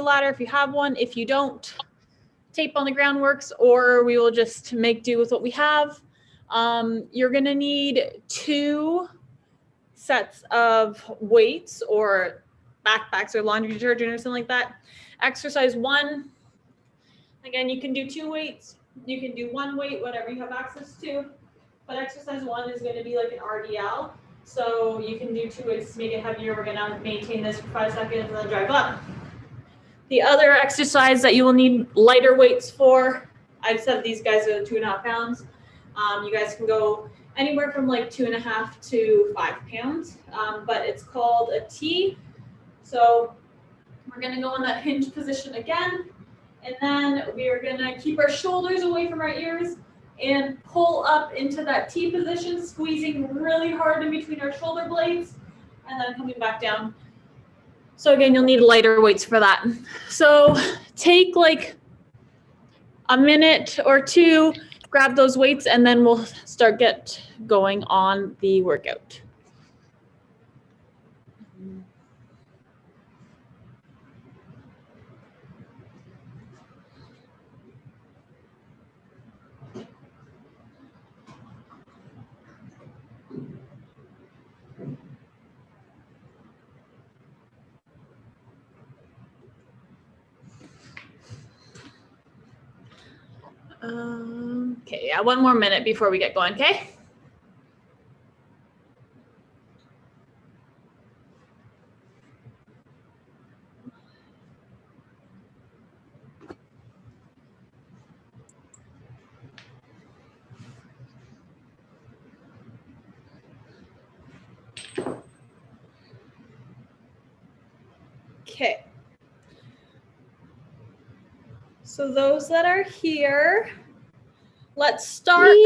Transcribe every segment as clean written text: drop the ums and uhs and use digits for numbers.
ladder if you have one. If you don't, tape on the ground works, or we will just make do with what we have. You're gonna need 2 sets of weights or backpacks or laundry detergent or something like that. Exercise 1, again, you can do 2 weights, you can do 1 weight, whatever you have access to, but exercise 1 is gonna be like an RDL. So you can do 2 weights to make it heavier. We're gonna maintain this for 5 seconds and then drive up. The other exercise that you will need lighter weights for, I've said these guys are 2.5 pounds. You guys can go anywhere from like 2.5 to 5 pounds, but it's called a T. So we're gonna go in that hinge position again, and then we are gonna keep our shoulders away from our ears and pull up into that T position, squeezing really hard in between our shoulder blades, and then coming back down. So again, you'll need lighter weights for that. So take like a minute or 2, grab those weights, and then we'll get going on the workout. Okay, yeah, 1 more minute before we get going, okay? Okay. So those that are here, let's start.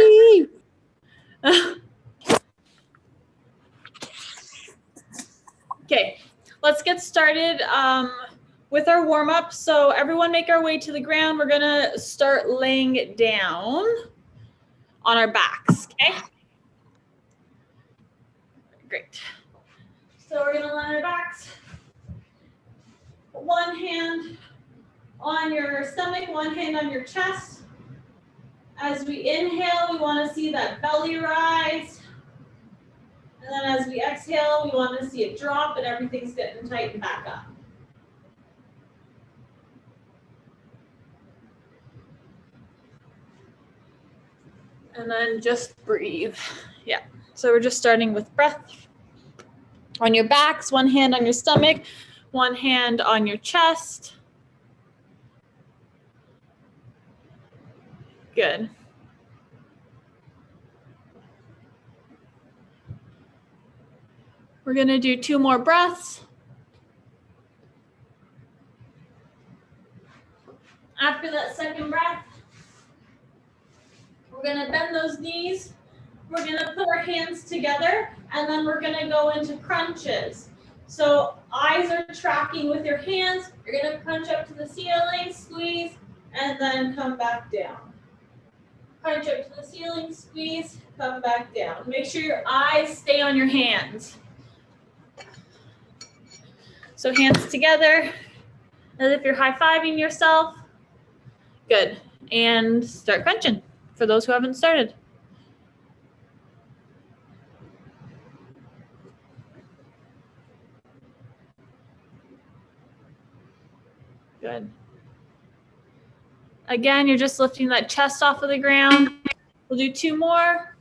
Okay, let's get started with our warm up. So everyone make our way to the ground. We're gonna start laying down on our backs, okay? Great. So we're gonna lie on our backs. 1 hand on your stomach, 1 hand on your chest. As we inhale, we want to see that belly rise. And then as we exhale, we want to see it drop and everything's getting tightened back up. And then just breathe. Yeah. So we're just starting with breath. On your backs, 1 hand on your stomach, 1 hand on your chest. Good. We're going to do 2 more breaths. After that second breath, we're going to bend those knees. We're going to put our hands together, and then we're going to go into crunches. So eyes are tracking with your hands. You're going to crunch up to the ceiling, squeeze, and then come back down. Crunch up to the ceiling, squeeze, come back down. Make sure your eyes stay on your hands. So hands together, as if you're high-fiving yourself. Good. And start crunching for those who haven't started. Good. Again, you're just lifting that chest off of the ground. We'll do 2 more.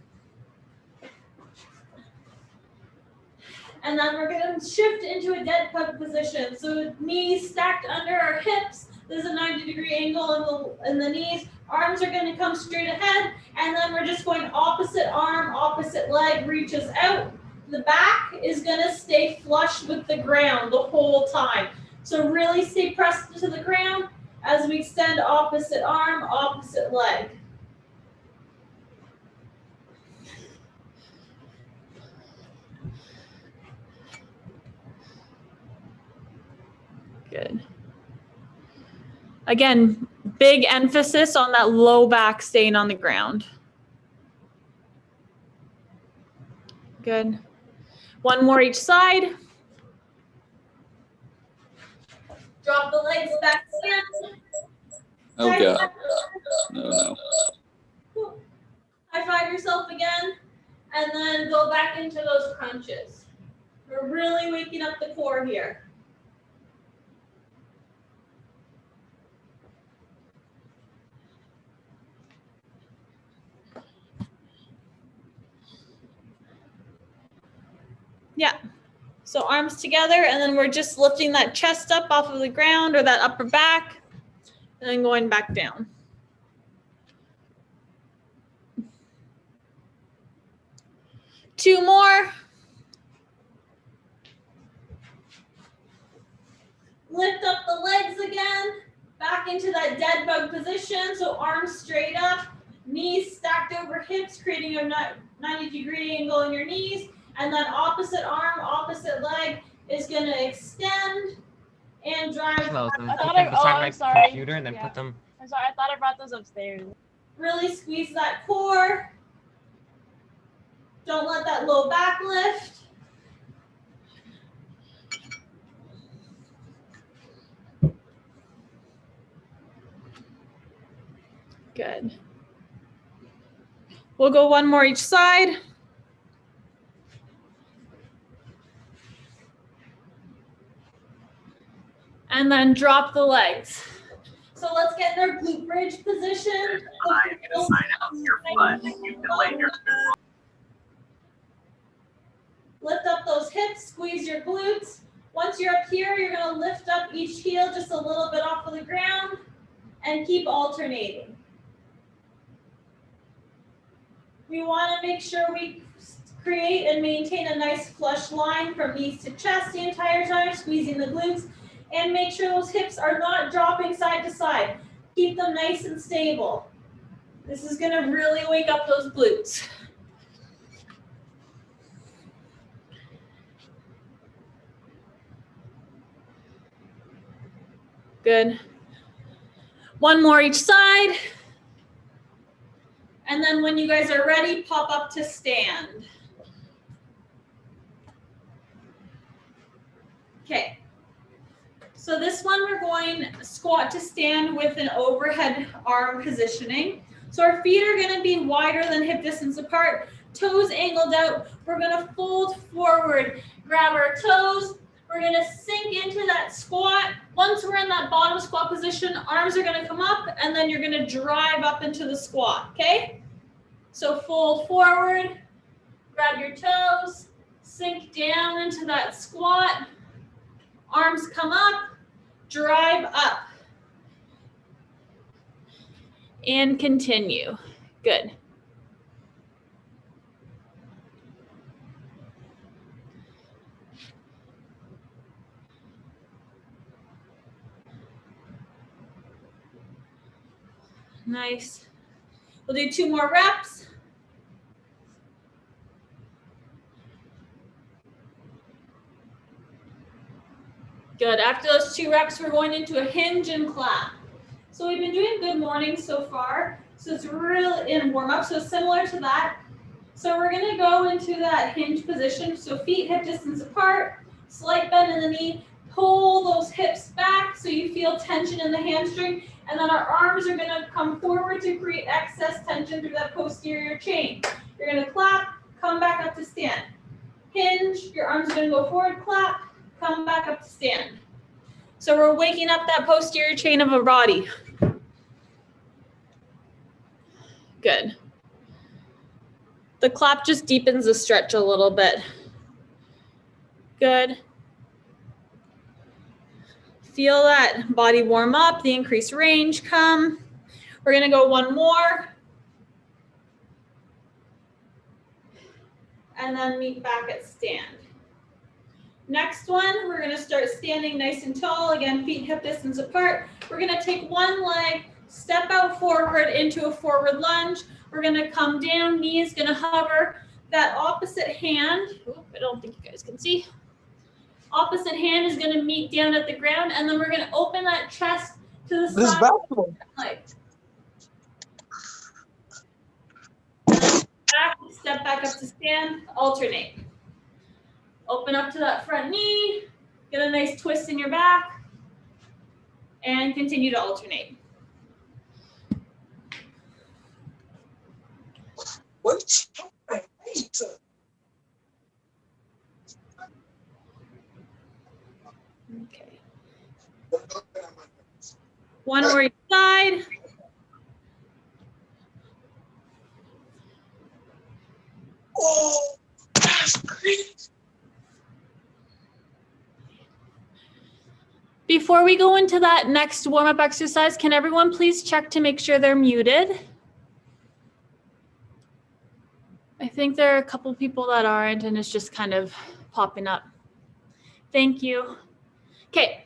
And then we're going to shift into a dead pug position. So knees stacked under our hips. There's a 90-degree angle in the knees. Arms are going to come straight ahead. And then we're just going opposite arm, opposite leg reaches out. The back is going to stay flush with the ground the whole time. So really stay pressed into the ground as we extend opposite arm, opposite leg. Good. Again, big emphasis on that low back staying on the ground. Good. 1 more each side. Drop the legs back down. Oh God. No. High five yourself again, and then go back into those crunches. We're really waking up the core here. Yeah. So arms together, and then we're just lifting that chest up off of the ground or that upper back, and then going back down. Two more. Lift up the legs again, back into that dead bug position. So arms straight up, knees stacked over hips, creating a 90-degree angle in your knees. And then opposite arm, opposite leg is going to extend and drive. I thought beside my computer and then put them. I'm sorry, I thought I brought those upstairs. Really squeeze that core. Don't let that low back lift. Good. We'll go one more each side. And then drop the legs. So let's get in our glute bridge position. I'm going to sign out your foot. You delayed your Lift up those hips, squeeze your glutes. Once you're up here, you're going to lift up each heel just a little bit off of the ground and keep alternating. We want to make sure we create and maintain a nice flush line from knees to chest the entire time, squeezing the glutes, and make sure those hips are not dropping side to side. Keep them nice and stable. This is going to really wake up those glutes. Good. One more each side. And then when you guys are ready, pop up to stand. Okay. So this one, we're going squat to stand with an overhead arm positioning. So our feet are going to be wider than hip distance apart, toes angled out. We're going to fold forward, grab our toes. We're going to sink into that squat. Once we're in that bottom squat position, arms are going to come up, and then you're going to drive up into the squat, okay? So fold forward, grab your toes, sink down into that squat. Arms come up, drive up. And continue. Good. Nice. We'll do 2 more reps. Good. After those 2 reps, we're going into a hinge and clap. So we've been doing good morning so far. So it's really in warm up. So similar to that. So we're going to go into that hinge position. So feet hip distance apart, slight bend in the knee, pull those hips back so you feel tension in the hamstring. And then our arms are going to come forward to create excess tension through that posterior chain. You're going to clap, come back up to stand. Hinge, your arms are going to go forward, clap, come back up to stand. So we're waking up that posterior chain of our body. Good. The clap just deepens the stretch a little bit. Good. Feel that body warm up, the increased range come. We're going to go 1 more. And then meet back at stand. Next one, we're going to start standing nice and tall. Again, feet hip distance apart. We're going to take one leg, step out forward into a forward lunge. We're going to come down, knee is going to hover. That opposite hand, I don't think you guys can see. Opposite hand is going to meet down at the ground, and then we're going to open that chest to the side. Back, step back up to stand, alternate. Open up to that front knee, get a nice twist in your back. and continue to alternate. Okay. One more each side. Before we go into that next warm-up exercise, can everyone please check to make sure they're muted? I think there are a couple people that aren't, and it's just kind of popping up. Thank you. Okay,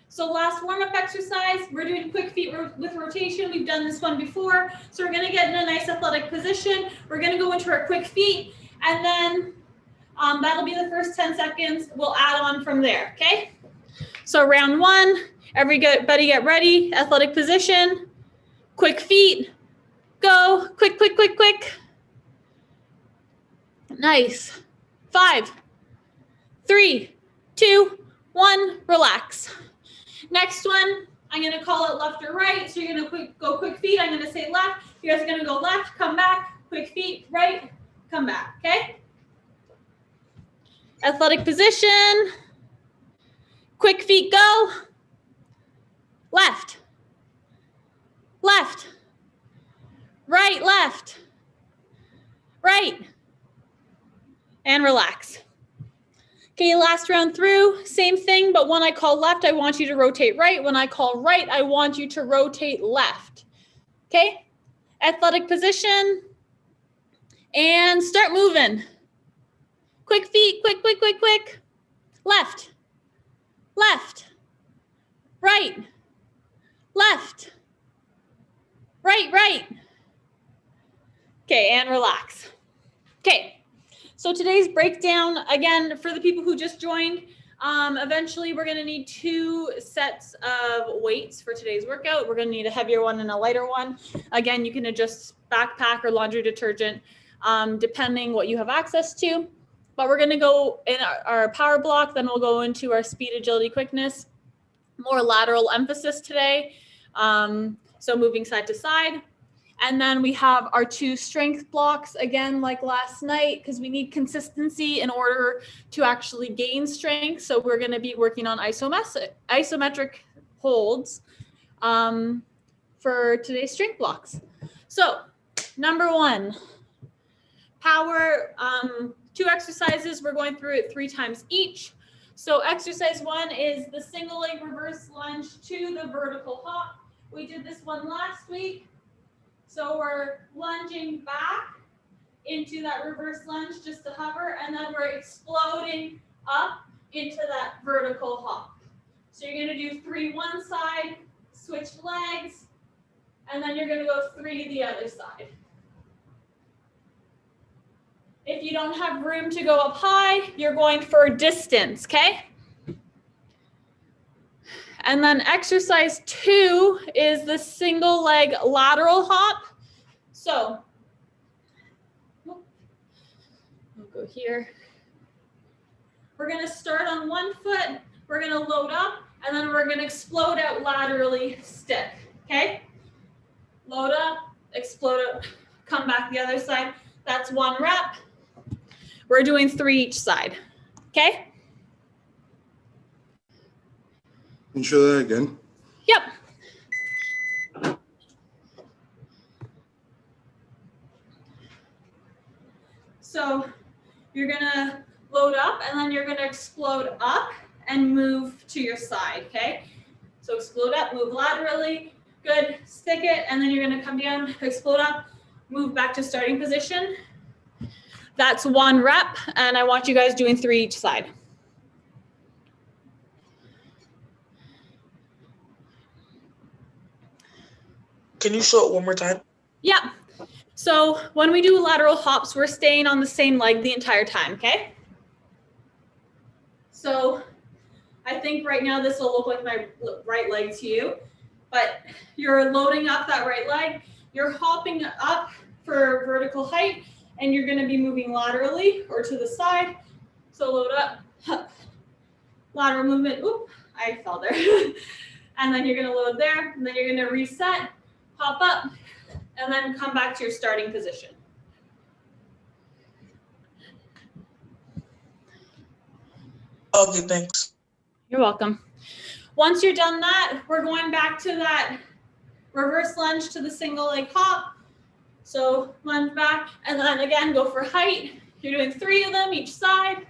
so last warm-up exercise, we're doing quick feet with rotation. We've done this one before. So we're gonna get in a nice athletic position. We're gonna go into our quick feet, and then that'll be the first 10 seconds. We'll add on from there, okay? So round one, everybody get ready, athletic position, quick feet, go, quick, quick, quick, quick. Nice. 5, 3, 2, 1, relax. Next one, I'm gonna call it left or right. So you're gonna go quick feet, I'm gonna say left. You guys are gonna go left, come back, quick feet, right, come back, okay? Athletic position. Quick feet, go. Left. Left. Right, left. Right. And relax. Okay, last round through, same thing, but when I call left, I want you to rotate right. When I call right, I want you to rotate left. Okay? Athletic position. And start moving. Quick feet, quick, quick, quick, quick. Left. Left, right, left, right, right. Okay, and relax. Okay, so today's breakdown, again, for the people who just joined, eventually we're gonna need 2 sets of weights for today's workout. We're gonna need a heavier one and a lighter one. Again, you can adjust backpack or laundry detergent, depending what you have access to. But we're gonna go in our power block, then we'll go into our speed, agility, quickness, more lateral emphasis today. So moving side to side. And then we have our 2 strength blocks, again, like last night, because we need consistency in order to actually gain strength. So we're gonna be working on isometric holds for today's strength blocks. So number 1, power, 2 exercises. We're going through it 3 times each. So exercise 1 is the single leg reverse lunge to the vertical hop. We did this one last week. So we're lunging back into that reverse lunge just to hover, and then we're exploding up into that vertical hop. So you're gonna do 3 one side, switch legs, and then you're gonna go 3 the other side. If you don't have room to go up high, you're going for distance, okay? And then exercise 2 is the single leg lateral hop. So, we'll go here. We're gonna start on one foot, we're gonna load up, and then we're gonna explode out laterally stick, okay? Load up, explode up, come back the other side. That's 1 rep. We're doing 3 each side, okay? Can you show that again? Yep. So you're gonna load up and then you're gonna explode up and move to your side, okay? So explode up, move laterally, good, stick it, and then you're gonna come down, explode up, move back to starting position. That's 1 rep, and I want you guys doing 3 each side. Can you show it one more time? Yeah. So when we do lateral hops, we're staying on the same leg the entire time, okay? So I think right now this will look like my right leg to you, but you're loading up that right leg, you're hopping up for vertical height, and you're gonna be moving laterally or to the side. So load up, lateral movement, oop, I fell there. and then you're gonna load there, and then you're gonna reset, pop up, and then come back to your starting position. Okay, thanks. You're welcome. Once you're done that, we're going back to that reverse lunge to the single leg hop. So lunge back, and then again, go for height. You're doing 3 of them each side.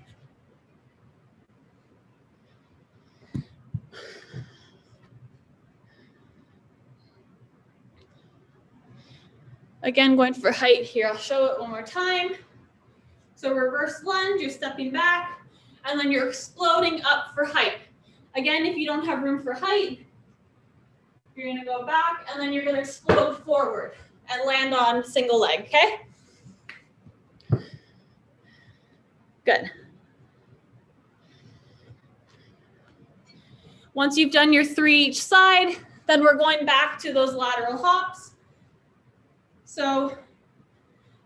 Again, going for height here. I'll show it one more time. So reverse lunge, you're stepping back, and then you're exploding up for height. Again, if you don't have room for height, you're gonna go back, and then you're gonna explode forward and land on single leg, okay? Good. Once you've done your 3 each side, then we're going back to those lateral hops. So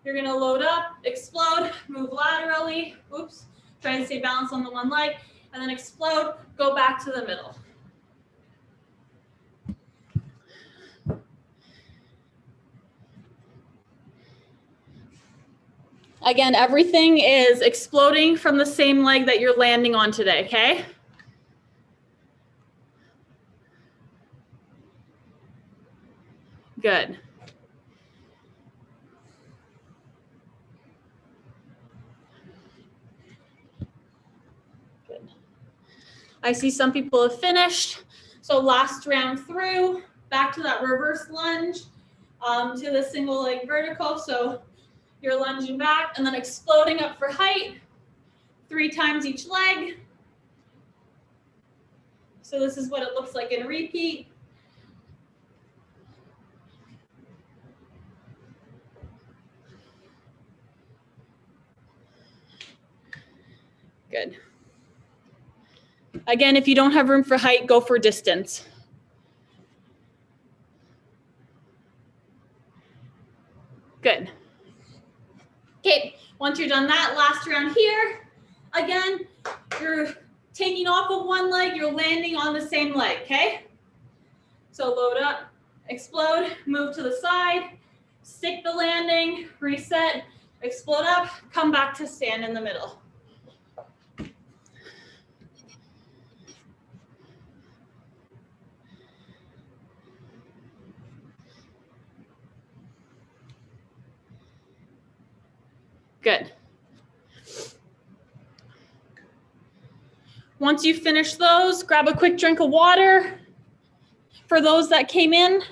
you're gonna load up, explode, move laterally, oops, try to stay balanced on the one leg, and then explode, go back to the middle. Again, everything is exploding from the same leg that you're landing on today, okay? Good. Good. I see some people have finished. So last round through, back to that reverse lunge, to the single leg vertical. So you're lunging back and then exploding up for height, 3 times each leg. So this is what it looks like in a repeat. Good. Again, if you don't have room for height, go for distance. Good. Okay, once you're done that, last round here, again, you're taking off of one leg, you're landing on the same leg, okay? So load up, explode, move to the side, stick the landing, reset, explode up, come back to stand in the middle. Good. Once you finish those, grab a quick drink of water. For those that came in,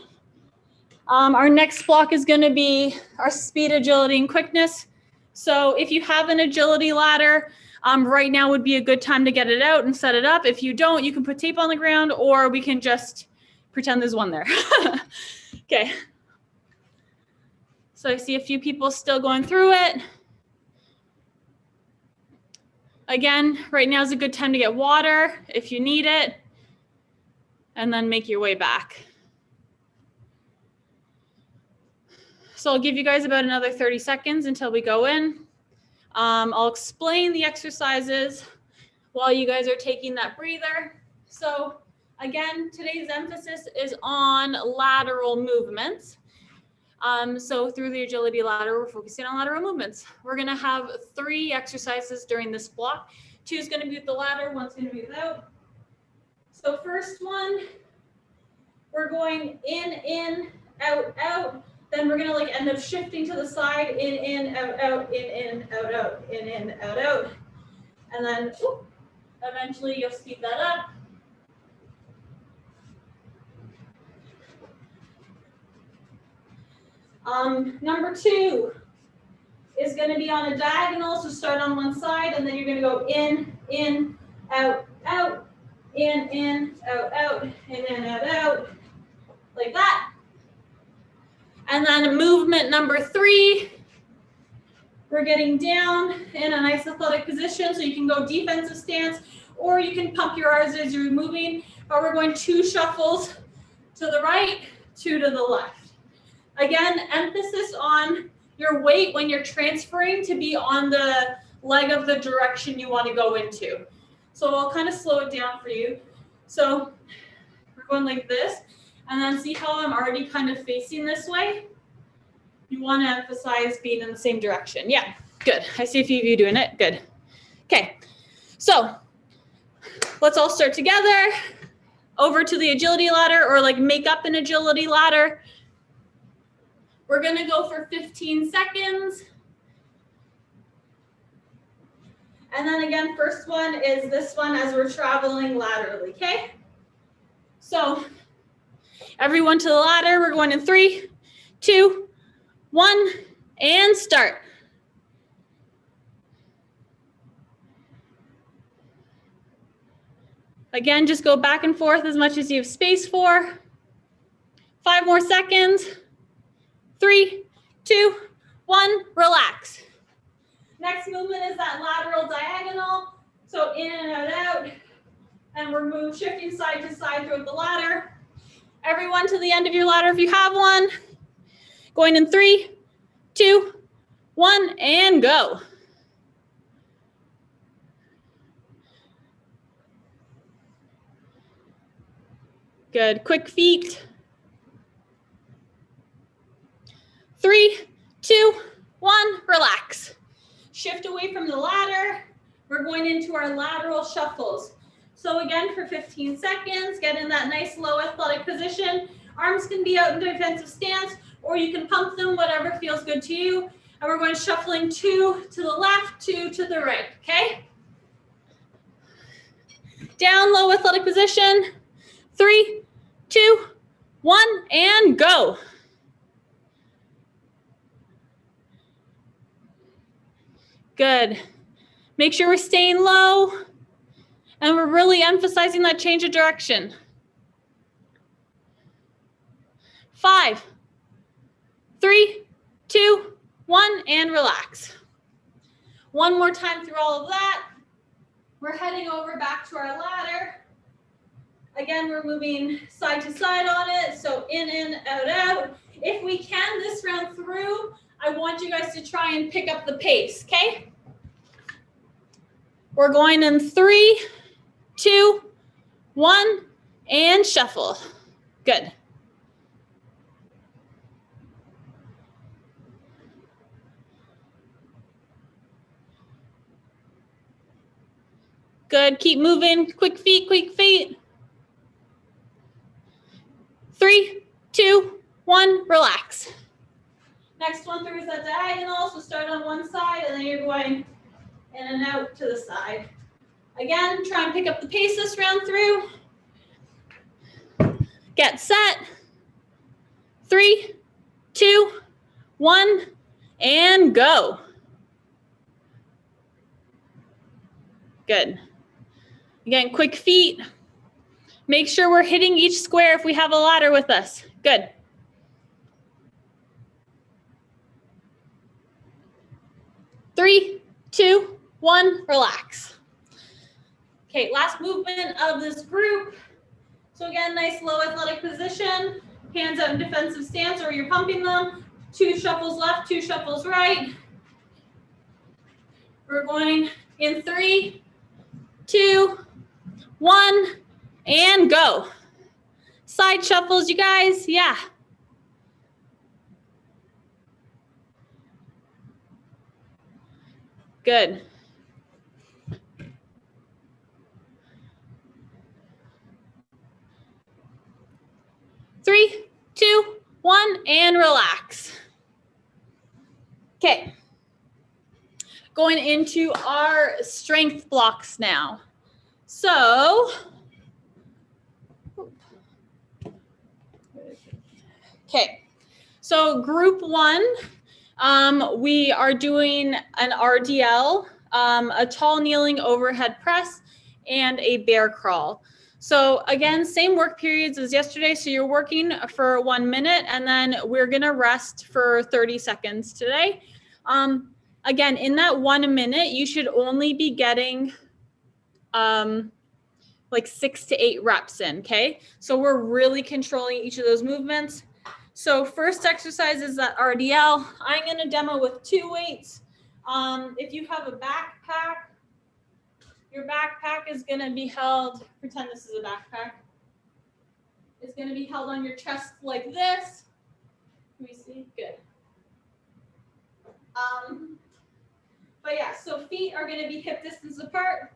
our next block is going to be our speed, agility, and quickness. So if you have an agility ladder, right now would be a good time to get it out and set it up. If you don't, you can put tape on the ground, or we can just pretend there's one there. Okay. So I see a few people still going through it. Again, right now is a good time to get water if you need it, and then make your way back. So I'll give you guys about another 30 seconds until we go in. I'll explain the exercises while you guys are taking that breather. So again, today's emphasis is on lateral movements. So through the agility ladder, we're focusing on lateral movements. We're going to have 3 exercises during this block. 2 is going to be with the ladder, 1's going to be without. So first one, we're going in, out, out. Then we're going to end up shifting to the side, in, out, out, in, out, in, out. And then eventually you'll speed that up. Number 2 is going to be on a diagonal, so start on one side, and then you're going to go in, out, out, in, out, in, out, like that. And then movement number 3, we're getting down in an isothelic position, so you can go defensive stance, or you can pump your arms as you're moving, but we're going 2 shuffles to the right, 2 to the left. Again, emphasis on your weight when you're transferring to be on the leg of the direction you want to go into. So I'll kind of slow it down for you. So we're going like this. And then see how I'm already kind of facing this way? You want to emphasize being in the same direction. Yeah, good. I see a few of you doing it. Good. Okay, so let's all start together. Over to the agility ladder, or like make up an agility ladder. We're going to go for 15 seconds. And then again, first one is this one as we're traveling laterally, okay? So everyone to the ladder. We're going in 3, 2, 1, and start. Again, just go back and forth as much as you have space for. 5 more seconds. 3, 2, 1, relax. Next movement is that lateral diagonal. So in and out. And we're shifting side to side throughout the ladder. Everyone to the end of your ladder if you have one. Going in 3, 2, 1, and go. Good. Quick feet. 3, 2, 1, relax. Shift away from the ladder. We're going into our lateral shuffles. So again, for 15 seconds, get in that nice low athletic position. Arms can be out in defensive stance, or you can pump them, whatever feels good to you. And we're going shuffling 2 to the left, 2 to the right, okay? Down, low athletic position. 3, 2, 1, and go. Good. Make sure we're staying low, and we're really emphasizing that change of direction. 5, 3, 2, 1, and relax. One more time through all of that. We're heading over back to our ladder. Again, we're moving side to side on it, so in, out, out. If we can, this round through, I want you guys to try and pick up the pace, okay? We're going in 3, 2, 1, and shuffle. Good. Good, keep moving, quick feet, quick feet. 3, 2, 1, relax. Next one through is that diagonal, so start on one side and then you're going in and out to the side. Again, try and pick up the pace this round through. Get set. 3, 2, 1, and go. Good. Again, quick feet. Make sure we're hitting each square if we have a ladder with us. Good. Three, 2, 1, relax. Okay, last movement of this group. So again, nice low athletic position. Hands out in defensive stance, or you're pumping them. 2 shuffles left, 2 shuffles right. We're going in 3, 2, 1, and go. Side shuffles, you guys, yeah. Good. Three, 2, 1, and relax. Okay. Going into our strength blocks now. So, okay. So group 1, we are doing an RDL, a tall kneeling overhead press, and a bear crawl. So again, same work periods as yesterday. So you're working for 1 minute, and then we're gonna rest for 30 seconds today. Again, in that 1 minute, you should only be getting like 6 to 8 reps in, okay? So we're really controlling each of those movements. So first exercise is that RDL. I'm gonna demo with 2 weights. If you have a backpack, your backpack is gonna be held, pretend this is a backpack. is going to be held on your chest like this. Let me see. Good. But yeah, so feet are going to be hip distance apart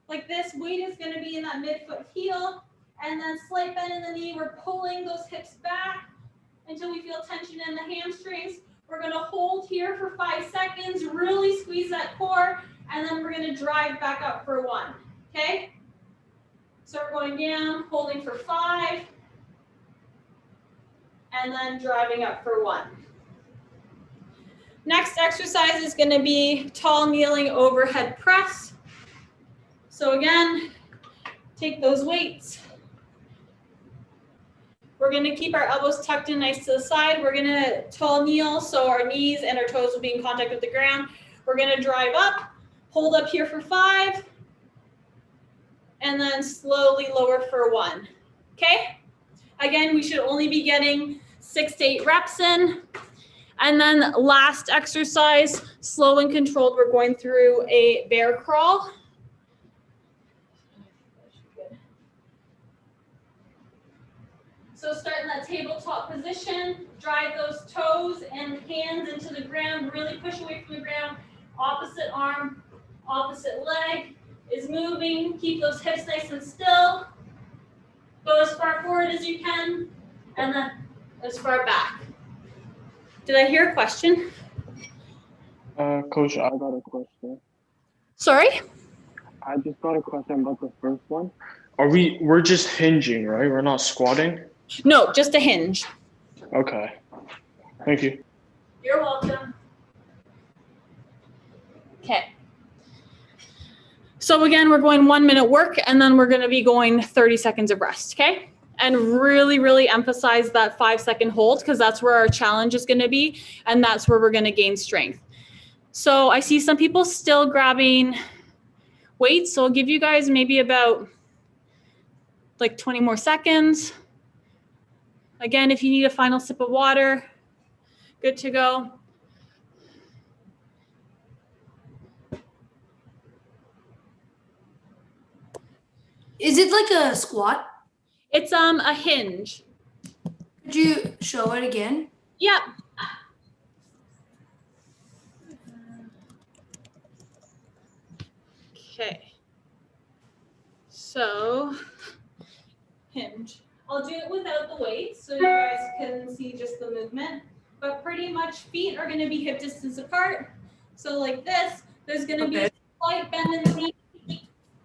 like this. Weight is going to be in that midfoot heel, and then slight bend in the knee. We're pulling those hips back until we feel tension in the hamstrings. We're going to hold here for 5 seconds, really squeeze that core, and then we're going to drive back up for 1. Okay? So we're going down, holding for 5, and then driving up for 1. Next exercise is going to be tall kneeling overhead press. So again, take those weights. We're going to keep our elbows tucked in nice to the side. We're going to tall kneel so our knees and our toes will be in contact with the ground. We're going to drive up, hold up here for 5, and then slowly lower for 1. Okay? Again, we should only be getting 6 to 8 reps in. And then last exercise, slow and controlled, we're going through a bear crawl. So start in that tabletop position, drive those toes and hands into the ground, really push away from the ground. Opposite arm, opposite leg is moving. Keep those hips nice and still. Go as far forward as you can, and then as far back. Did I hear a question? Coach, I got a question. Sorry? I just got a question about the first one. We're just hinging, right? We're not squatting? No, just a hinge. Okay. Thank you. You're welcome. Okay. So again, we're going 1 minute work, and then we're going to be going 30 seconds of rest, okay? And really, really emphasize that 5-second hold, because that's where our challenge is going to be, and that's where we're going to gain strength. So I see some people still grabbing weights, so I'll give you guys maybe about like 20 more seconds. Again, if you need a final sip of water, good to go. Is it like a squat? It's a hinge. Could you show it again? Yep. Okay. So, hinge. I'll do it without the weights so you guys can see just the movement. But pretty much feet are going to be hip distance apart. So like this, there's going to be a slight bend in the knee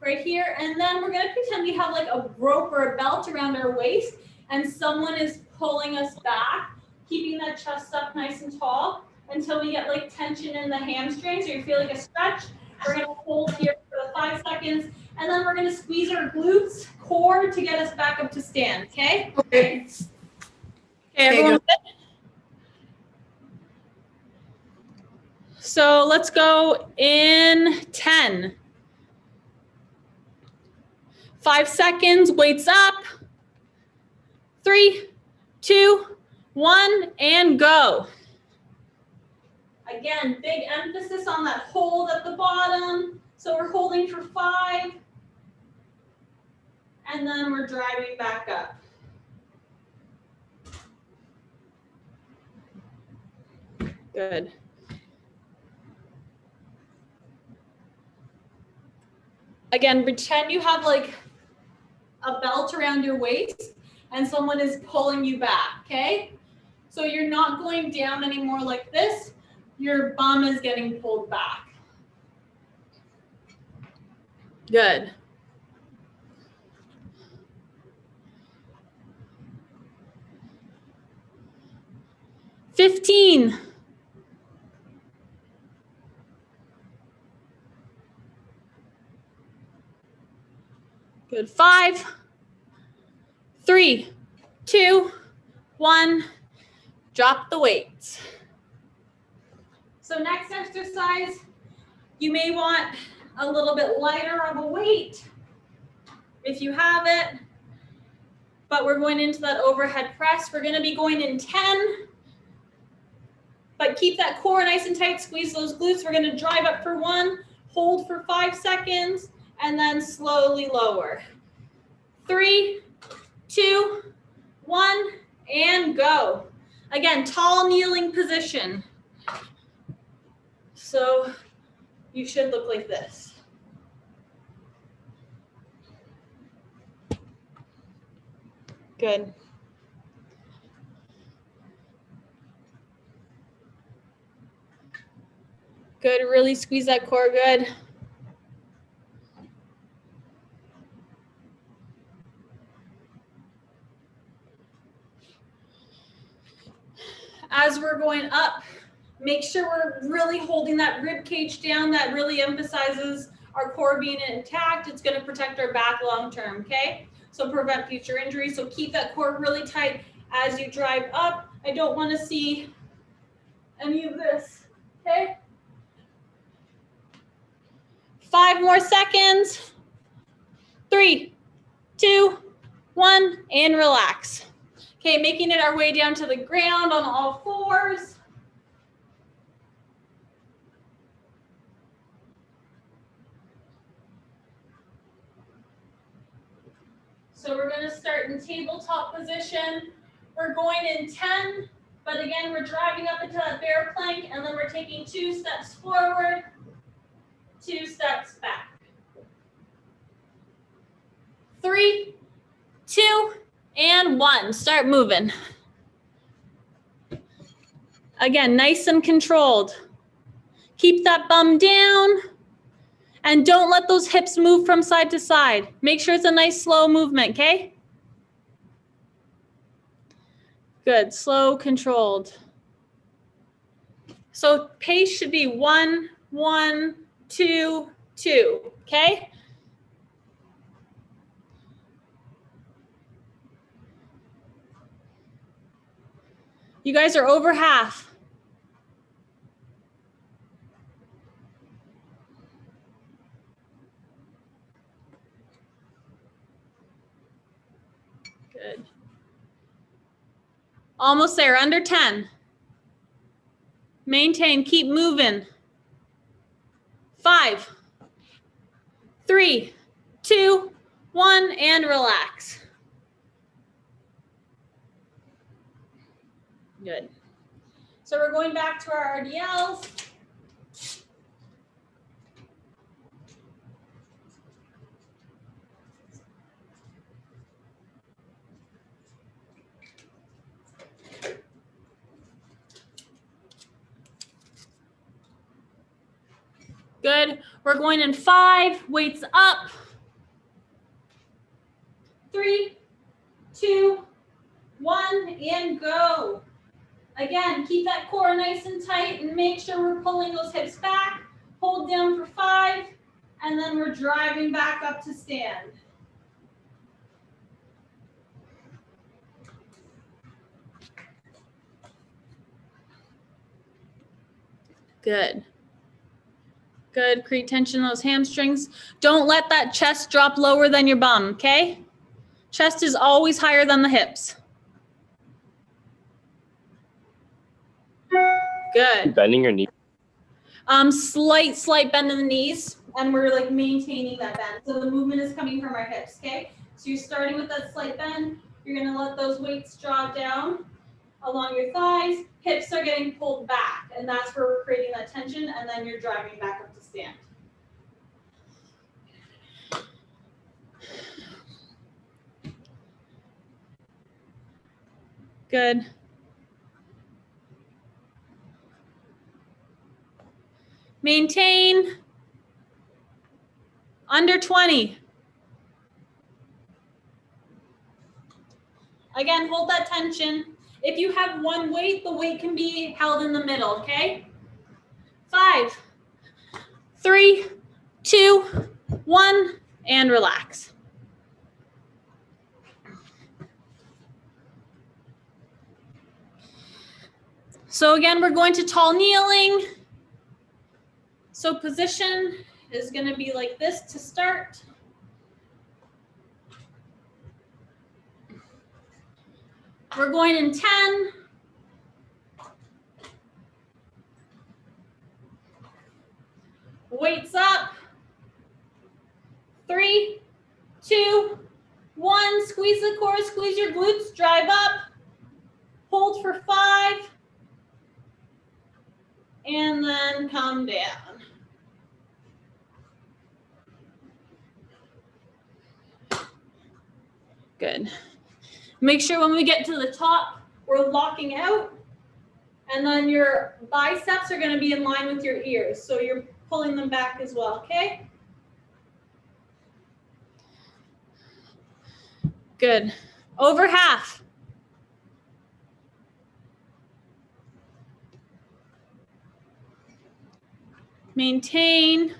right here. And then we're going to pretend we have like a rope or a belt around our waist, and someone is pulling us back, keeping that chest up nice and tall until we get like tension in the hamstrings, or you feel like a stretch. We're going to hold here for the 5 seconds, and then we're going to squeeze our glutes, core to get us back up to stand, okay? Okay. Okay, everyone good? So let's go in 10. 5 seconds, weights up. 3, 2, 1, and go. Again, big emphasis on that hold at the bottom. So we're holding for 5, and then we're driving back up. Good. Again, pretend you have like a belt around your waist and someone is pulling you back, okay? So you're not going down anymore like this. Your bum is getting pulled back. Good. $15. Good. 5, 3, 2, 1. Drop the weights. So next exercise, you may want a little bit lighter of a weight if you have it, but we're going into that overhead press. We're going to be going in 10, but keep that core nice and tight, squeeze those glutes. We're going to drive up for 1, hold for 5 seconds, and then slowly lower. 3, 2, 1, and go. Again, tall kneeling position. So you should look like this. Good. Good, really squeeze that core, good. As we're going up, make sure we're really holding that rib cage down. That really emphasizes our core being intact. It's going to protect our back long term, okay? So prevent future injuries. So keep that core really tight as you drive up. I don't want to see any of this, okay? 5 more seconds. 3, 2, 1, and relax. Okay, making it our way down to the ground on all fours. So we're going to start in tabletop position. We're going in 10, but again, we're driving up into that bear plank, and then we're taking 2 steps forward, 2 steps back. 3, 2, and 1. Start moving. Again, nice and controlled. Keep that bum down. And don't let those hips move from side to side. Make sure it's a nice slow movement, okay? Good, slow, controlled. So pace should be 1, 1, 2, 2, okay? You guys are over half. Good. Almost there, under 10. Maintain, keep moving. 5, 3, 2, 1, and relax. Good. So we're going back to our RDLs. Good. We're going in 5, weights up. 3, 2, 1, and go. Again, keep that core nice and tight and make sure we're pulling those hips back. Hold down for 5, and then we're driving back up to stand. Good. Good, create tension in those hamstrings. Don't let that chest drop lower than your bum, okay? Chest is always higher than the hips. Good. Bending your knee. Slight bend in the knees, and we're like maintaining that bend. So the movement is coming from our hips, okay? So you're starting with that slight bend. You're gonna let those weights drop down along your thighs. Hips are getting pulled back, and that's where we're creating that tension, and then you're driving back up to stand. Good. Maintain. Under 20. Again, hold that tension. If you have one weight, the weight can be held in the middle, okay? 5, 3, 2, 1, and relax. So again, we're going to tall kneeling. So position is going to be like this to start. We're going in 10. Weights up. 3, 2, 1, squeeze the core, squeeze your glutes, drive up, hold for 5, and then come down. Good. Make sure when we get to the top, we're locking out, and then your biceps are going to be in line with your ears, so you're pulling them back as well, okay? Good. Over half. Maintain.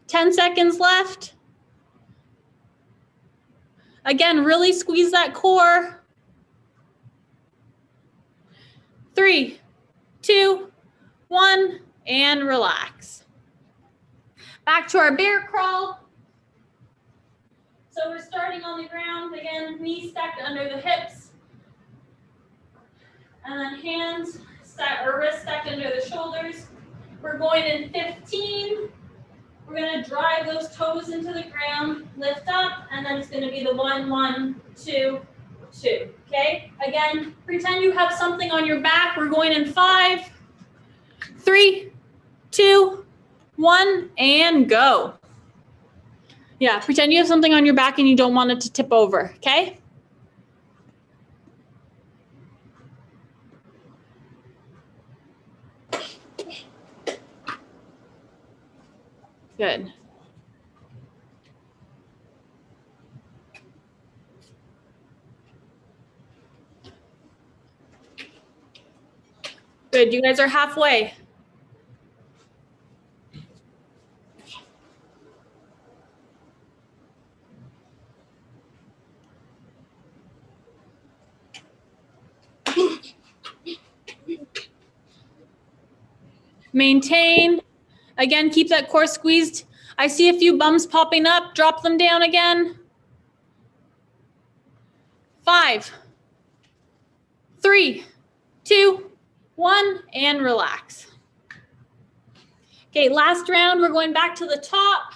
Ten seconds left. Again, really squeeze that core. 3, 2, 1, and relax. Back to our bear crawl. So we're starting on the ground. Again, knees stacked under the hips. And then hands stacked, or wrists stacked under the shoulders. We're going in 15. We're going to drive those toes into the ground, lift up, and then it's going to be the 1, 1, 2, 2. Okay? Again, pretend you have something on your back. We're going in 5, 3, 2, 1, and go. Yeah, pretend you have something on your back and you don't want it to tip over. Okay? Good. Good, you guys are halfway. Maintain. Again, keep that core squeezed. I see a few bums popping up. Drop them down again. 5, 3, 2, 1, and relax. Okay, last round, we're going back to the top.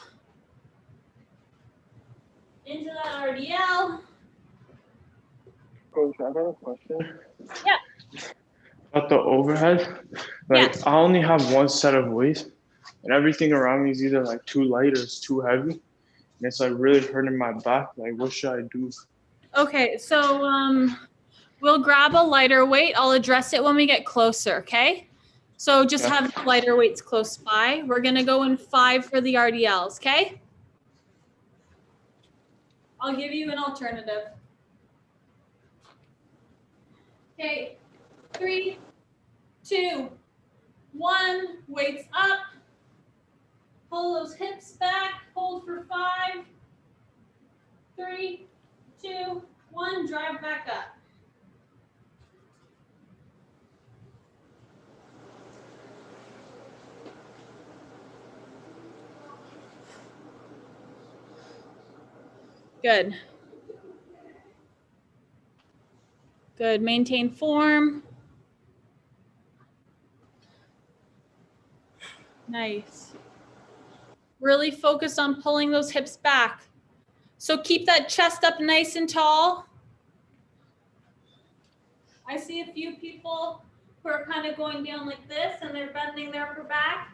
Into that RDL. Coach, I got a question. Yeah. About the overhead. Like, Yeah. I only have one set of weights, and everything around me is either like too light or it's too heavy. And it's like really hurting my back. Like, what should I do? Okay, so we'll grab a lighter weight. I'll address it when we get closer, okay? So just Okay. have lighter weights close by. We're gonna go in 5 for the RDLs, okay? I'll give you an alternative. Okay, 3, 2, 1, weights up. Pull those hips back, hold for 5, 3, 2, 1, drive back up. Good. Good, maintain form. Nice. Really focus on pulling those hips back. So keep that chest up nice and tall. I see a few people who are kind of going down like this and they're bending their upper back.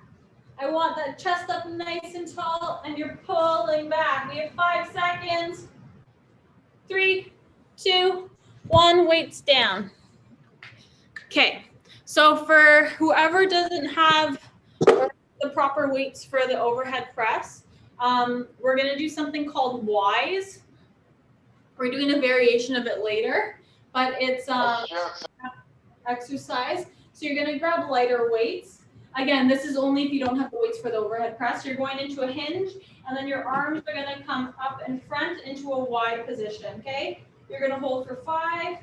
I want that chest up nice and tall and you're pulling back. We have 5 seconds. 3, 2, 1, weights down. Okay, so for whoever doesn't have the proper weights for the overhead press, we're gonna do something called Y's. We're doing a variation of it later, but it's exercise. So you're gonna grab lighter weights. Again, this is only if you don't have the weights for the overhead press. You're going into a hinge, and then your arms are gonna come up in front into a Y position, okay? You're gonna hold for 5,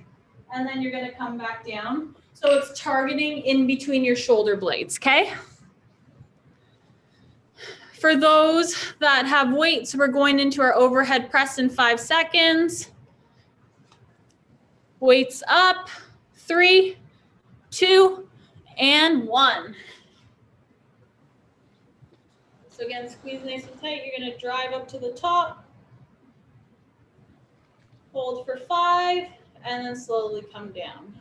and then you're gonna come back down. So it's targeting in between your shoulder blades, okay? For those that have weights, we're going into our overhead press in 5 seconds. Weights up, 3, 2, and 1. So again, squeeze nice and tight. You're gonna drive up to the top. Hold for 5, and then slowly come down.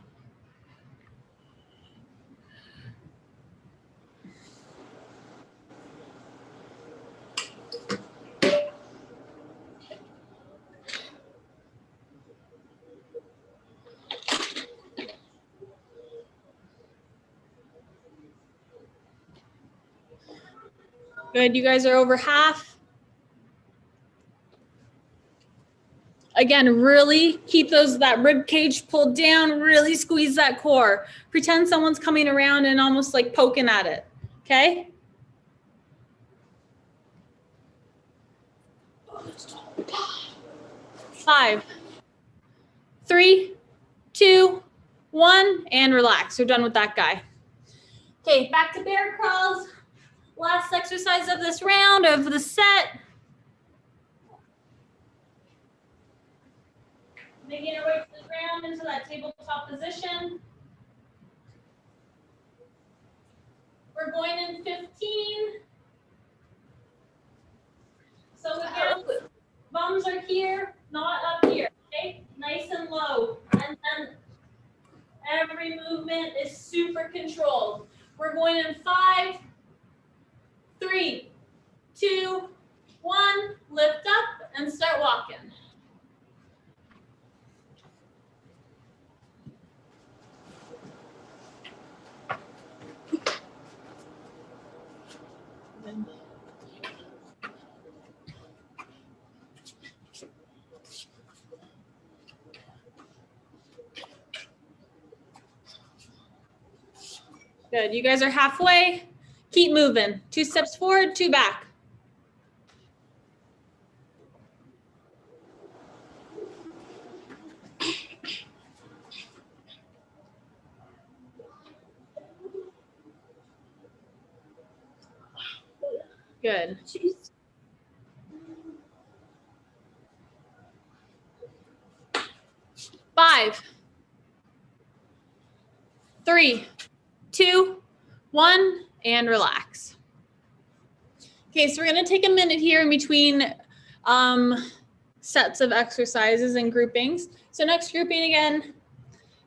Good, you guys are over half. Again, really keep that rib cage pulled down, really squeeze that core. Pretend someone's coming around and almost like poking at it, okay? Five, 3, 2, 1, and relax. You're done with that guy. Okay, back to bear crawls. Last exercise of this round of the set. Making our way to the ground into that tabletop position. We're going in 15. So again, bums are here, not up here, okay? Nice and low. And then every movement is super controlled. We're going in 5, 3, 2, 1, lift up and start walking. Good, you guys are halfway. Keep moving. 2 steps forward, 2 back. Good. 5, 3, 2, 1, and relax. Okay, so we're gonna take a minute here in between sets of exercises and groupings. So next grouping again,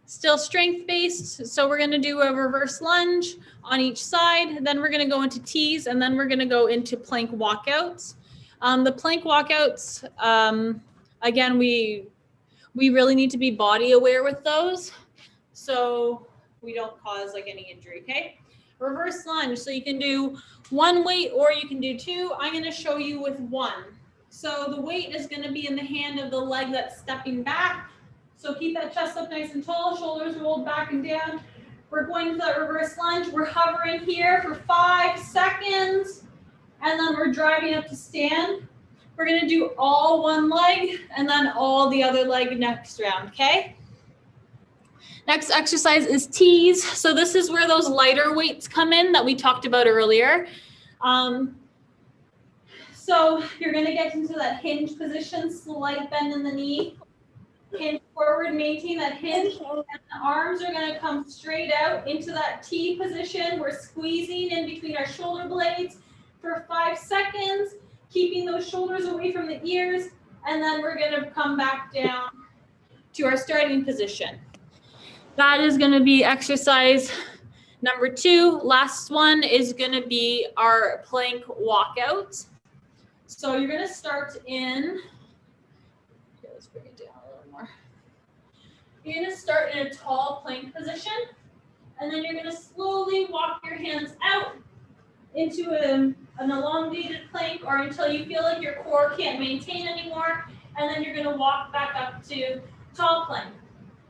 still strength-based. So we're gonna do a reverse lunge on each side. Then we're gonna go into tees, and then we're gonna go into plank walkouts. The plank walkouts, again, we really need to be body aware with those, so we don't cause like any injury, okay? Reverse lunge, so you can do 1 weight or you can do 2. I'm gonna show you with 1. So the weight is gonna be in the hand of the leg that's stepping back. So keep that chest up nice and tall, shoulders rolled back and down. We're going to that reverse lunge. We're hovering here for 5 seconds, and then we're driving up to stand. We're gonna do all one leg and then all the other leg next round, okay? Next exercise is tees. So this is where those lighter weights come in that we talked about earlier. So you're gonna get into that hinge position, slight bend in the knee, hinge forward, maintain that hinge, and the arms are gonna come straight out into that T position. We're squeezing in between our shoulder blades for 5 seconds, keeping those shoulders away from the ears, and then we're gonna come back down to our starting position. That is gonna be exercise number 2. Last one is gonna be our plank walkout. So you're gonna start in, okay, let's bring it down a little more. You're gonna start in a tall plank position, and then you're gonna slowly walk your hands out into an elongated plank, or until you feel like your core can't maintain anymore, and then you're gonna walk back up to tall plank.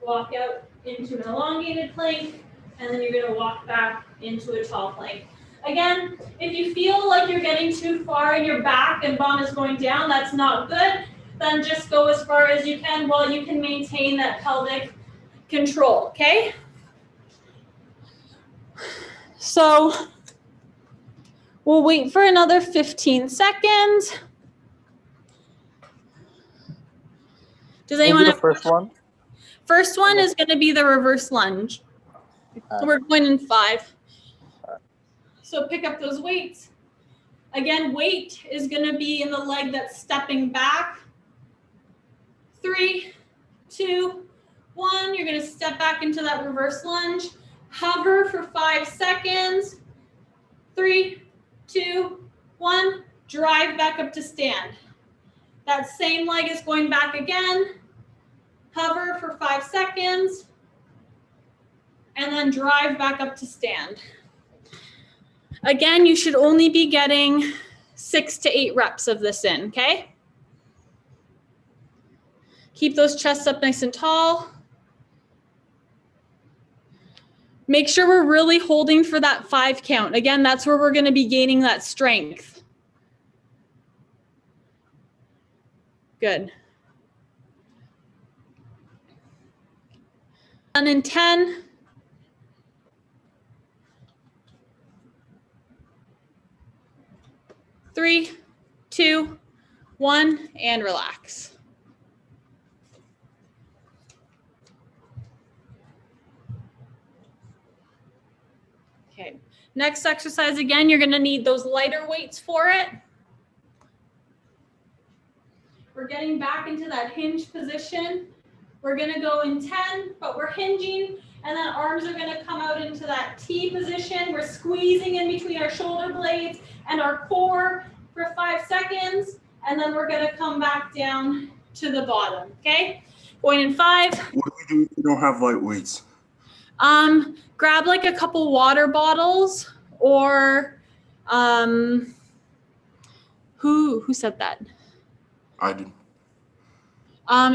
Walk out into an elongated plank, and then you're gonna walk back into a tall plank. Again, if you feel like you're getting too far in your back and bum is going down, that's not good, then just go as far as you can while you can maintain that pelvic control, okay? So we'll wait for another 15 seconds. Does anyone have the first one? First one is going to be the reverse lunge. We're going in 5. So pick up those weights Again, weight is gonna be in the leg that's stepping back. 3, 2, 1. You're gonna step back into that reverse lunge. Hover for 5 seconds. 3, 2, 1. Drive back up to stand. That same leg is going back again. Hover for 5 seconds. And then drive back up to stand. Again, you should only be getting 6 to 8 reps of this in, okay? Keep those chests up nice and tall. Make sure we're really holding for that 5 count. Again, that's where we're gonna be gaining that strength. Good. And in 10. 3, 2, 1, and relax. Okay, next exercise, again, you're gonna need those lighter weights for it. We're getting back into that hinge position. We're gonna go in 10, but we're hinging, and then arms are gonna come out into that T position. We're squeezing in between our shoulder blades and our core for 5 seconds, and then we're gonna come back down to the bottom, okay? Going in 5. What do we do if we don't have light weights? Grab like a couple water bottles, or who said that? I did.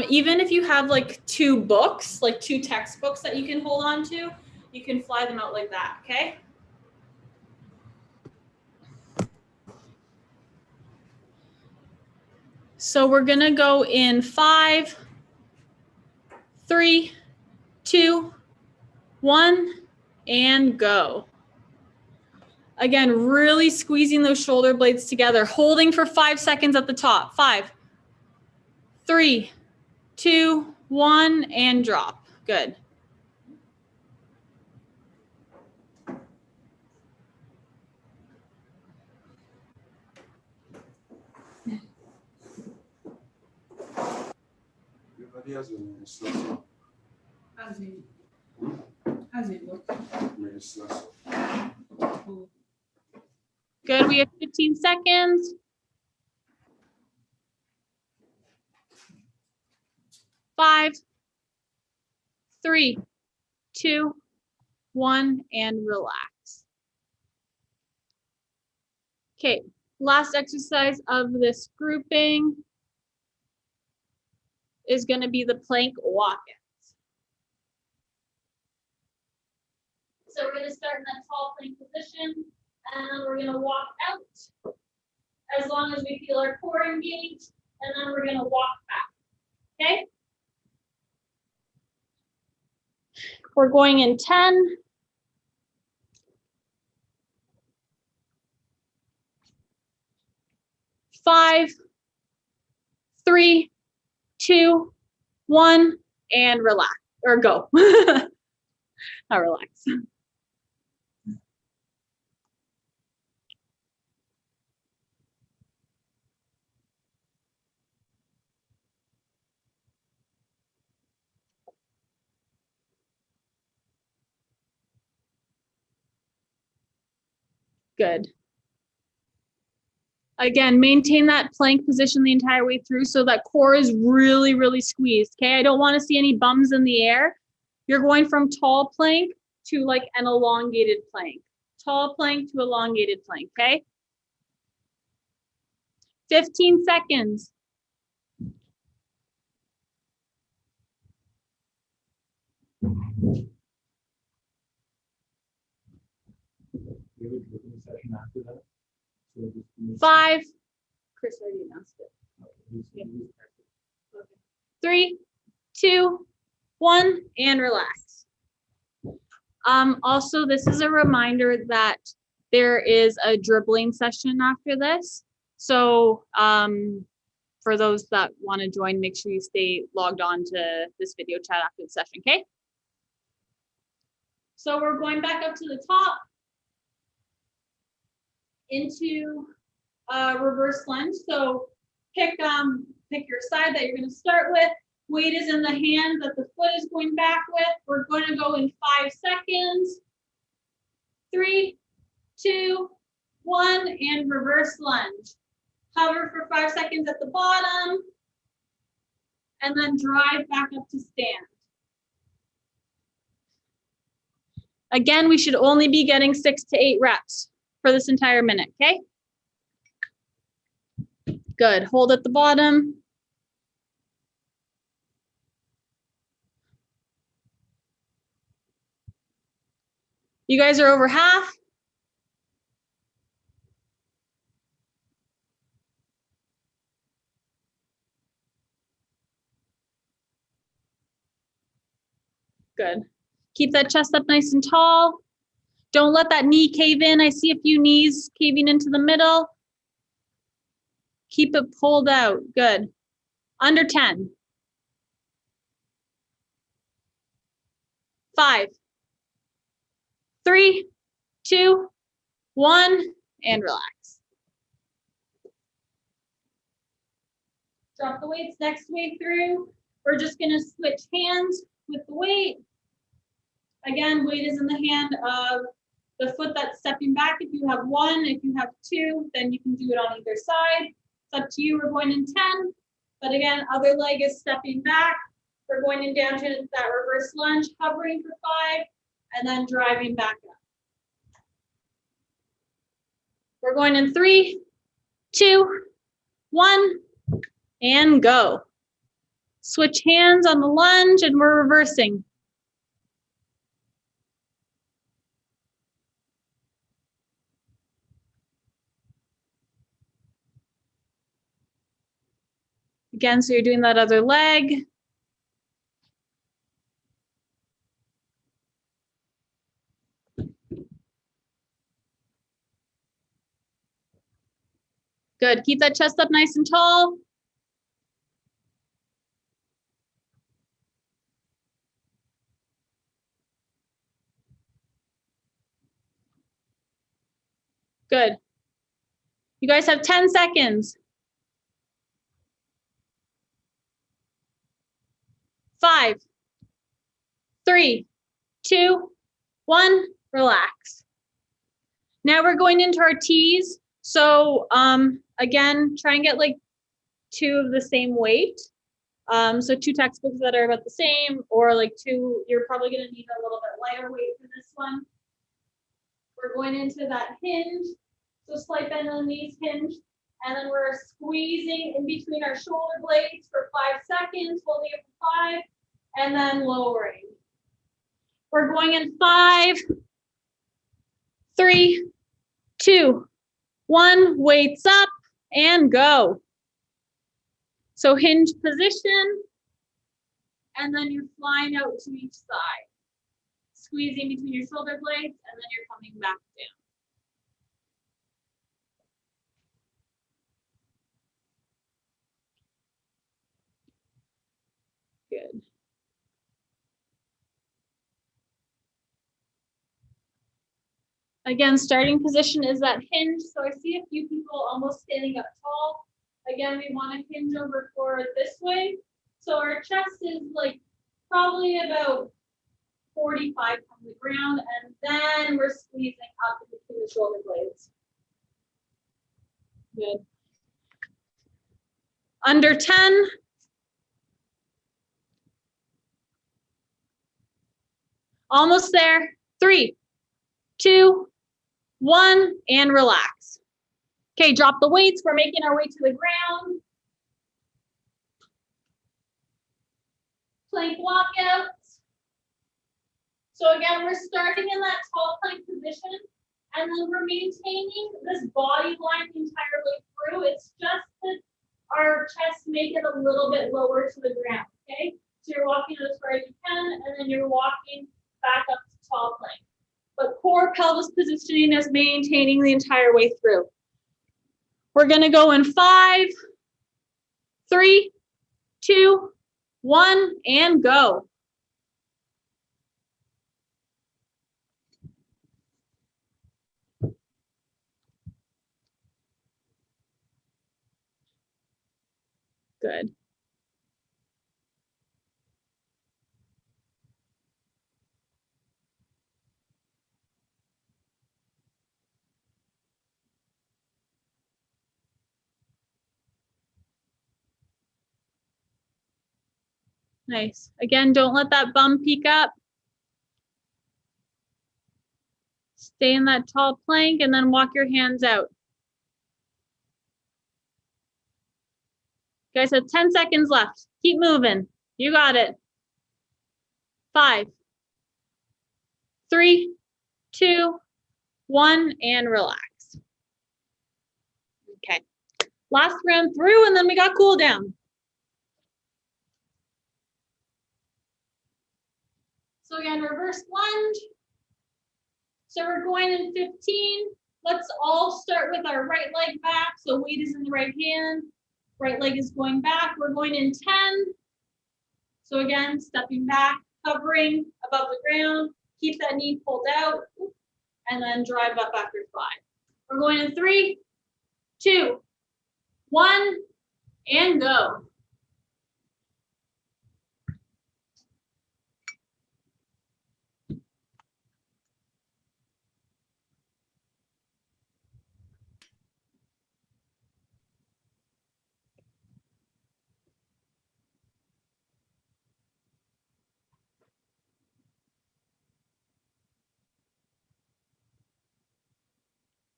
Even if you have like 2 books, like 2 textbooks that you can hold on to, you can fly them out like that, okay? So we're gonna go in 5, 3, 2, 1, and go. Again, really squeezing those shoulder blades together, holding for 5 seconds at the top. 5, 3, 2, 1, and drop. Good. Good, we have 15 seconds. 5, 3, 2, 1, and relax. Okay, last exercise of this grouping is going to be the plank walk-ins. So we're going to start in that tall plank position, and then we're going to walk out as long as we feel our core engaged, and then we're going to walk back, okay? We're going in 10. 5, 3, 2, 1, and relax, or go. Not relax. Good. Again, maintain that plank position the entire way through so that core is really, really squeezed, okay? I don't want to see any bums in the air. You're going from tall plank to like an elongated plank. Tall plank to elongated plank, okay? 15 seconds. Five. Chris already announced it. Yeah. Okay. 3, 2, 1, and relax. Also, this is a reminder that there is a dribbling session after this. So for those that want to join, make sure you stay logged on to this video chat after the session, okay? So we're going back up to the top into reverse lunge. So pick your side that you're going to start with. Weight is in the hand that the foot is going back with. We're going to go in 5 seconds. 3, 2, 1, and reverse lunge. Hover for 5 seconds at the bottom, and then drive back up to stand. Again, we should only be getting 6 to 8 reps for this entire minute, okay? Good, hold at the bottom. You guys are over half. Good. Keep that chest up nice and tall. Don't let that knee cave in. I see a few knees caving into the middle. Keep it pulled out. Good. Under 10. 5, 3, 2, 1, and relax. Drop the weights next way through. We're just going to switch hands with the weight. Again, weight is in the hand of the foot that's stepping back. If you have 1, if you have 2, then you can do it on either side. It's up to you. We're going in 10. But again, other leg is stepping back. We're going in down to that reverse lunge, hovering for 5, and then driving back up. We're going in 3, 2, 1, and go. Switch hands on the lunge, and we're reversing. Again, so you're doing that other leg. Good, keep that chest up nice and tall. Good. You guys have 10 seconds. 5, 3, 2, 1, relax. Now we're going into our T's. So again, try and get like 2 of the same weight. So 2 textbooks that are about the same, or like 2, you're probably gonna need a little bit lighter weight for this one. We're going into that hinge. So slight bend on the knees, hinge. And then we're squeezing in between our shoulder blades for 5 seconds, holding it for 5, and then lowering. We're going in 5, 3, 2, 1, weights up, and go. So hinge position, and then you're flying out to each side. Squeezing between your shoulder blades, and then you're coming back down. Good. Again, starting position is that hinge. So I see a few people almost standing up tall. Again, we want to hinge over forward this way. So our chest is like probably about 45 from the ground, and then we're squeezing up between the shoulder blades. Good. Under 10. Almost there. 3, 2, 1, and relax. Okay, drop the weights. We're making our way to the ground. Plank walkouts. So again, we're starting in that tall plank position, and then we're maintaining this body line the entire way through. It's just that our chest make it a little bit lower to the ground, okay? So you're walking as far as you can, and then you're walking back up to tall plank. But core pelvis positioning is maintaining the entire way through. We're gonna go in 5, 3, 2, 1, and go. Good. Nice. Again, don't let that bum peek up. Stay in that tall plank and then walk your hands out. You guys have 10 seconds left. Keep moving. You got it. 5, 3, 2, 1, and relax. Okay. Last round through, and then we got cool down. So again, reverse lunge. So we're going in 15. Let's all start with our right leg back. So weight is in the right hand. Right leg is going back. We're going in 10. So again, stepping back, hovering above the ground. Keep that knee pulled out. And then drive up after 5. We're going in 3, 2, 1, and go.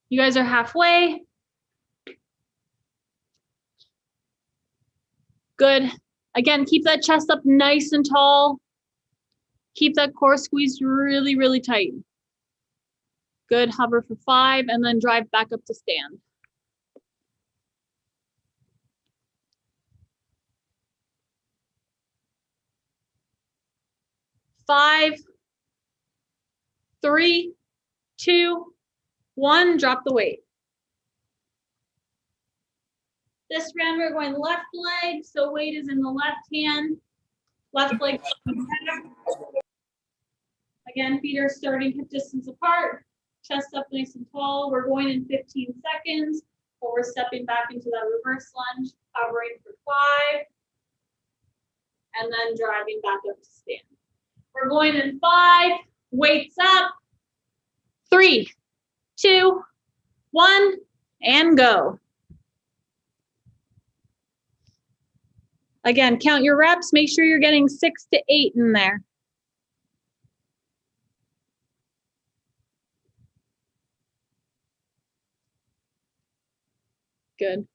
You guys are halfway. Good. Again, keep that chest up nice and tall. Keep that core squeezed really, really tight. Good. Hover for 5 and then drive back up to stand. 5, 3, 2, 1, drop the weight. This round we're going left leg, so weight is in the left hand. Left leg. Again, feet are starting hip distance apart. Chest up nice and tall. We're going in 15 seconds, but we're stepping back into that reverse lunge, hovering for 5, and then driving back up to stand. We're going in 5, weights up, 3, 2, 1, and go. Again, count your reps. Make sure you're getting 6 to 8 in there. Good.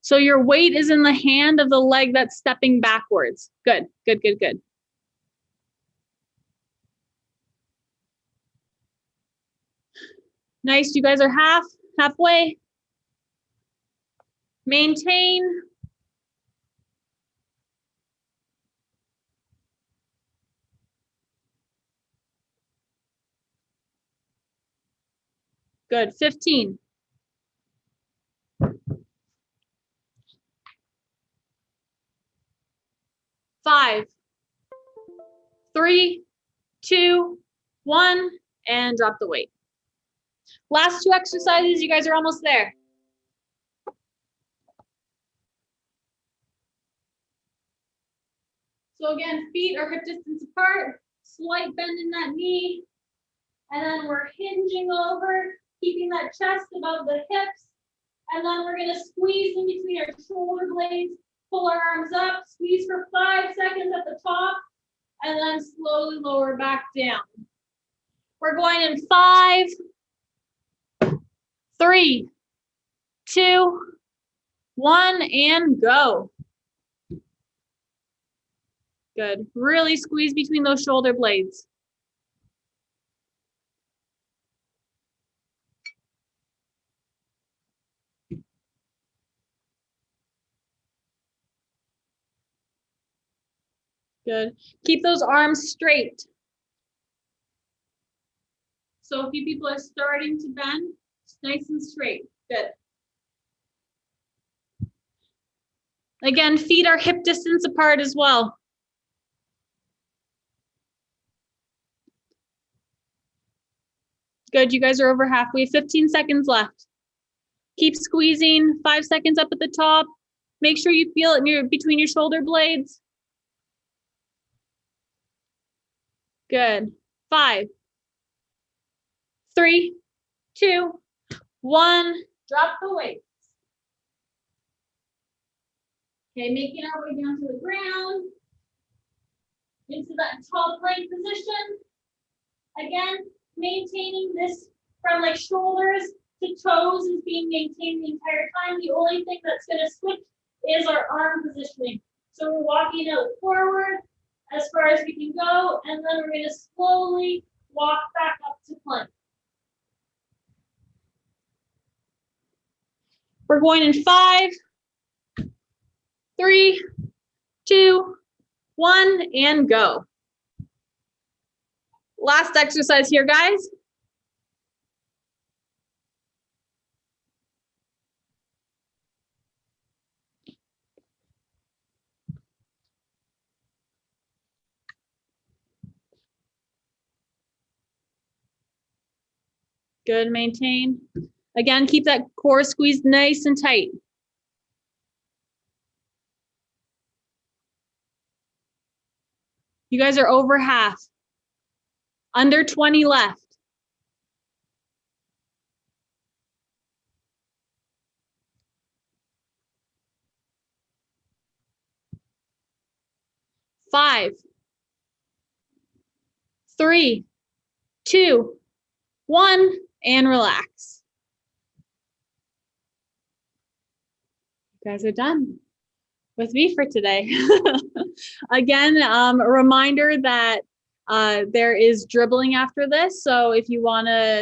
So your weight is in the hand of the leg that's stepping backwards. Good, good, good, good. Nice, you guys are halfway. Maintain. Good, 15. 5, 3, 2, 1, and drop the weight. Last 2 exercises, you guys are almost there. So again, feet are hip distance apart, slight bend in that knee, and then we're hinging over, keeping that chest above the hips, and then we're gonna squeeze in between our shoulder blades, pull our arms up, squeeze for 5 seconds at the top, and then slowly lower back down. We're going in 5, 3, 2, 1, and go. Good. Really squeeze between those shoulder blades. Good. Keep those arms straight. So a few people are starting to bend, it's nice and straight. Good. Again, feet are hip distance apart as well. Good, you guys are over halfway, 15 seconds left. Keep squeezing, 5 seconds up at the top, Make sure you feel it between your shoulder blades. Good. 5, 3, 2, 1. Drop the weights. Okay, making our way down to the ground. Into that tall plank position. Again, maintaining this from like shoulders to toes is being maintained the entire time. The only thing that's going to switch is our arm positioning. So we're walking out forward as far as we can go, and then we're going to slowly walk back up to plank. We're going in 5, 3, 2, 1, and go. Last exercise here, guys. Good, maintain. Again, keep that core squeezed nice and tight. You guys are over half. Under 20 left. Five, 3, 2, 1, and relax. You guys are done with me for today. Again, a reminder that there is dribbling after this. So if you want to